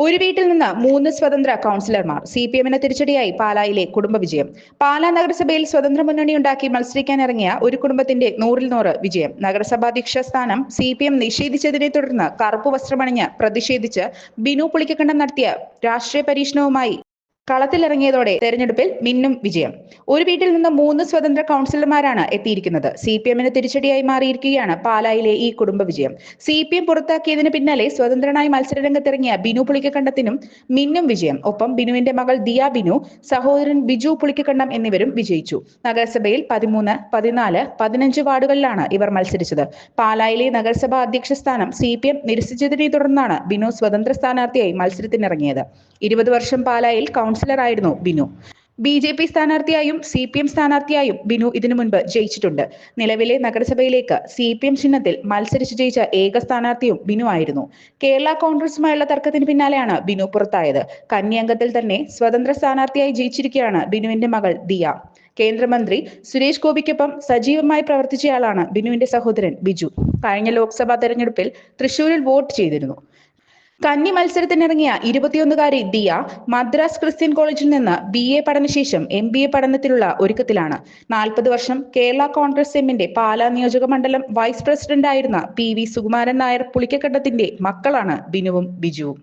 ഒരു വീട്ടിൽ നിന്ന് 3 സ്വതന്ത്ര കൗൺസിലർമാർ. സിപിഎമ്മിന് തിരിച്ചടിയായി പാലായിലെ കുടുംബ വിജയം. പാലാ നഗരസഭയിൽ സ്വതന്ത്ര മുന്നണിയുണ്ടാക്കി മത്സരിക്കാനിറങ്ങിയ ഒരു കുടുംബത്തിന്റെ 100-100 വിജയം. നഗരസഭാധ്യക്ഷ സ്ഥാനം സിപിഎം നിഷേധിച്ചതിനെ തുടർന്ന് കറുപ്പ് വസ്ത്രമണിഞ്ഞ് പ്രതിഷേധിച്ച് ബിനു പുളിക്കക്കണ്ടം നടത്തിയ രാഷ്ട്രീയ പരീക്ഷണവുമായി കളത്തിലിറങ്ങിയതോടെ തെരഞ്ഞെടുപ്പിൽ മിന്നും വിജയം. ഒരു വീട്ടിൽ നിന്ന് 3 സ്വതന്ത്ര കൗൺസിലർമാരാണ് എത്തിയിരിക്കുന്നത്. സിപിഎമ്മിന് തിരിച്ചടിയായി മാറിയിരിക്കുകയാണ് പാലായിലെ ഈ കുടുംബ വിജയം. സിപിഎം പുറത്താക്കിയതിന് പിന്നാലെ സ്വതന്ത്രനായി മത്സരരംഗത്തിറങ്ങിയ ബിനു പുളിക്കക്കണ്ടത്തിനും മിന്നും വിജയം. ഒപ്പം ബിനുവിന്റെ മകൾ ദിയ ബിനു, സഹോദരൻ ബിജു പുളിക്കക്കണ്ടം എന്നിവരും വിജയിച്ചു. നഗരസഭയിൽ 13, 14, 15 വാർഡുകളിലാണ് ഇവർ മത്സരിച്ചത്. പാലായിലെ നഗരസഭാ അധ്യക്ഷ സ്ഥാനം സിപിഎം നിരസിച്ചതിനെ തുടർന്നാണ് ബിനു സ്വതന്ത്ര സ്ഥാനാർത്ഥിയായി മത്സരത്തിനിറങ്ങിയത്. 20 വർഷം പാലായിൽ കൗൺസിലറായിരുന്നു ബിനു. ബി.ജെ.പി. സ്ഥാനാർത്ഥിയായും സിപിഎം സ്ഥാനാർത്ഥിയായും ബിനു ഇതിനു മുൻപ് ജയിച്ചിട്ടുണ്ട്. നിലവിലെ നഗരസഭയിലേക്ക് സിപിഎം ചിഹ്നത്തിൽ മത്സരിച്ച് ജയിച്ച ഏക സ്ഥാനാർത്ഥിയും ബിനു ആയിരുന്നു. കേരള കോൺഗ്രസുമായുള്ള തർക്കത്തിന് പിന്നാലെയാണ് ബിനു പുറത്തായത്. കന്നി അംഗത്തിൽ തന്നെ സ്വതന്ത്ര സ്ഥാനാർത്ഥിയായി ജയിച്ചിരിക്കുകയാണ് ബിനുവിന്റെ മകൾ ദിയ. കേന്ദ്രമന്ത്രി സുരേഷ് ഗോപിക്കൊപ്പം സജീവമായി പ്രവർത്തിച്ചയാളാണ് ബിനുവിന്റെ സഹോദരൻ ബിജു. കഴിഞ്ഞ ലോക്സഭാ തെരഞ്ഞെടുപ്പിൽ തൃശൂരിൽ വോട്ട് ചെയ്തിരുന്നു. കന്നി മത്സരത്തിനിറങ്ങിയ 21-കാരി ദിയ മദ്രാസ് ക്രിസ്ത്യൻ കോളേജിൽ നിന്ന് BA പഠനശേഷം MBA പഠനത്തിലുള്ള ഒരുക്കത്തിലാണ്. 40 വർഷം കേരള കോൺഗ്രസ് എമ്മിന്റെ പാലാ നിയോജക മണ്ഡലം വൈസ് പ്രസിഡന്റായിരുന്ന PV സുകുമാരൻ നായർ പുളിക്കക്കണ്ടത്തിന്റെ മക്കളാണ് ബിനുവും ബിജുവും.